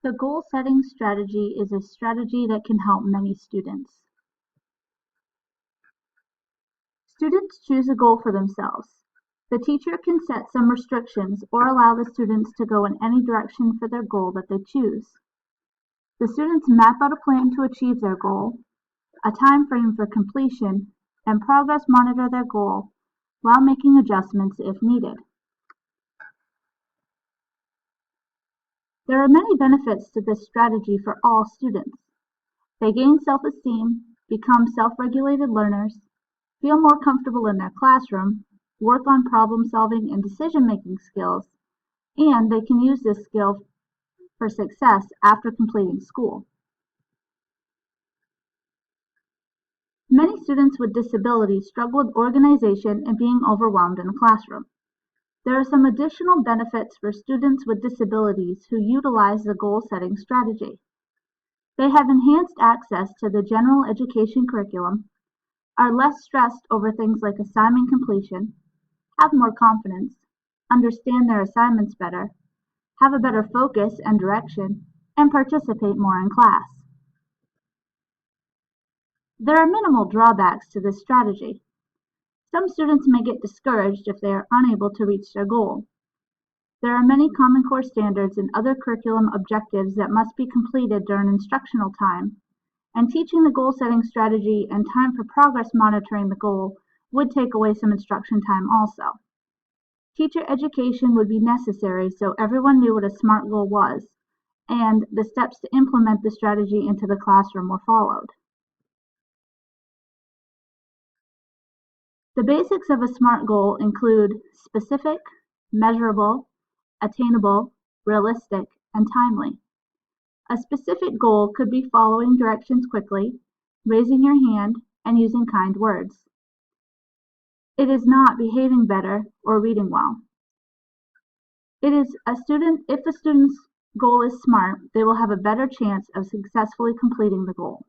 The goal-setting strategy is a strategy that can help many students. Students choose a goal for themselves. The teacher can set some restrictions or allow the students to go in any direction for their goal that they choose. The students map out a plan to achieve their goal, a time frame for completion, and progress monitor their goal while making adjustments if needed. There are many benefits to this strategy for all students. They gain self-esteem, become self-regulated learners, feel more comfortable in their classroom, work on problem-solving and decision-making skills, and they can use this skill for success after completing school. Many students with disabilities struggle with organization and being overwhelmed in the classroom. There are some additional benefits for students with disabilities who utilize the goal-setting strategy. They have enhanced access to the general education curriculum, are less stressed over things like assignment completion, have more confidence, understand their assignments better, have a better focus and direction, and participate more in class. There are minimal drawbacks to this strategy. Some students may get discouraged if they are unable to reach their goal. There are many Common Core standards and other curriculum objectives that must be completed during instructional time, and teaching the goal-setting strategy and time for progress monitoring the goal would take away some instruction time also. Teacher education would be necessary so everyone knew what a SMART goal was, and the steps to implement the strategy into the classroom were followed. The basics of a SMART goal include specific, measurable, attainable, realistic, and timely. A specific goal could be following directions quickly, raising your hand, and using kind words. It is not behaving better or reading well. If the student's goal is SMART, they will have a better chance of successfully completing the goal.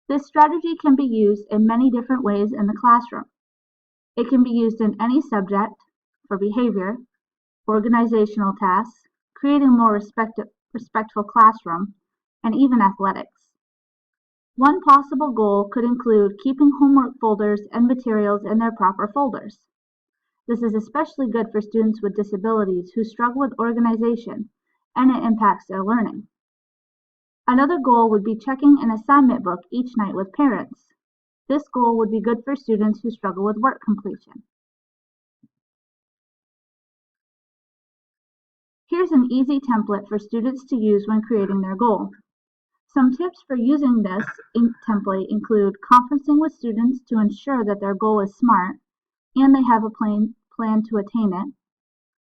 This strategy can be used in many different ways in the classroom. It can be used in any subject, for behavior, organizational tasks, creating a more respectful classroom, and even athletics. One possible goal could include keeping homework folders and materials in their proper folders. This is especially good for students with disabilities who struggle with organization, and it impacts their learning. Another goal would be checking an assignment book each night with parents. This goal would be good for students who struggle with work completion. Here's an easy template for students to use when creating their goal. Some tips for using this template include conferencing with students to ensure that their goal is SMART and they have a plan to attain it,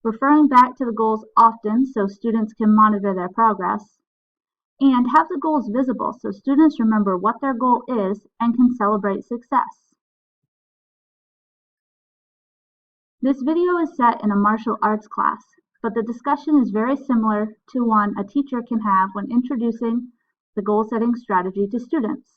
referring back to the goals often so students can monitor their progress, and have the goals visible so students remember what their goal is and can celebrate success. This video is set in a martial arts class, but the discussion is very similar to one a teacher can have when introducing the goal-setting strategy to students.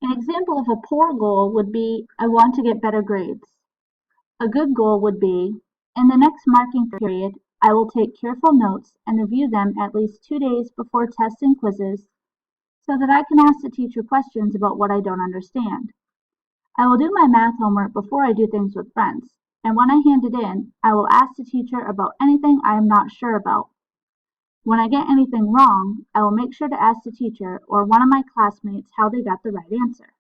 An example of a poor goal would be, I want to get better grades. A good goal would be, in the next marking period, I will take careful notes and review them at least 2 days before tests and quizzes so that I can ask the teacher questions about what I don't understand. I will do my math homework before I do things with friends, and when I hand it in, I will ask the teacher about anything I am not sure about. When I get anything wrong, I will make sure to ask the teacher or one of my classmates how they got the right answer.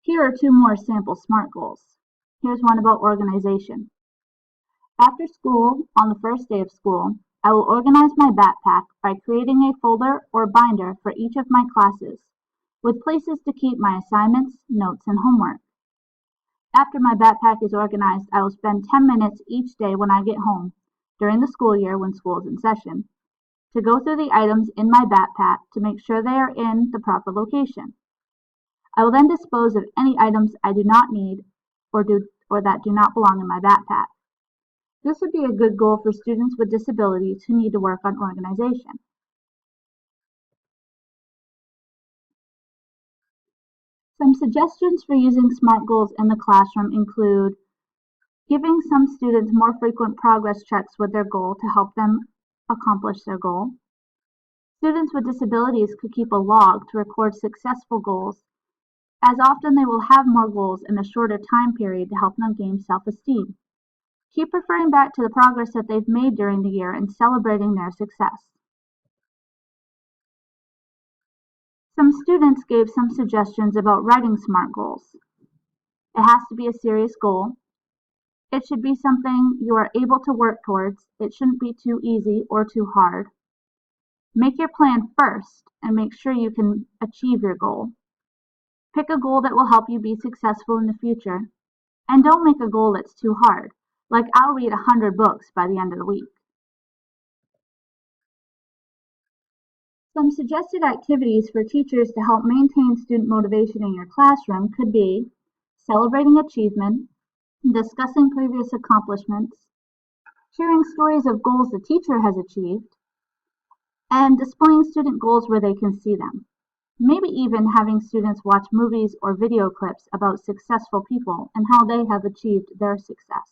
Here are 2 more sample SMART goals. Here's one about organization. After school, on the first day of school, I will organize my backpack by creating a folder or binder for each of my classes, with places to keep my assignments, notes, and homework. After my backpack is organized, I will spend 10 minutes each day when I get home, during the school year when school is in session, to go through the items in my backpack to make sure they are in the proper location. I will then dispose of any items I do not need or that do not belong in my backpack. This would be a good goal for students with disabilities who need to work on organization. Some suggestions for using SMART goals in the classroom include giving some students more frequent progress checks with their goal to help them accomplish their goal. Students with disabilities could keep a log to record successful goals, as often they will have more goals in a shorter time period to help them gain self-esteem. Keep referring back to the progress that they've made during the year and celebrating their success. Some students gave some suggestions about writing SMART goals. It has to be a serious goal. It should be something you are able to work towards. It shouldn't be too easy or too hard. Make your plan first and make sure you can achieve your goal. Pick a goal that will help you be successful in the future. And don't make a goal that's too hard, like I'll read 100 books by the end of the week. Some suggested activities for teachers to help maintain student motivation in your classroom could be celebrating achievement, discussing previous accomplishments, sharing stories of goals the teacher has achieved, and displaying student goals where they can see them. Maybe even having students watch movies or video clips about successful people and how they have achieved their success.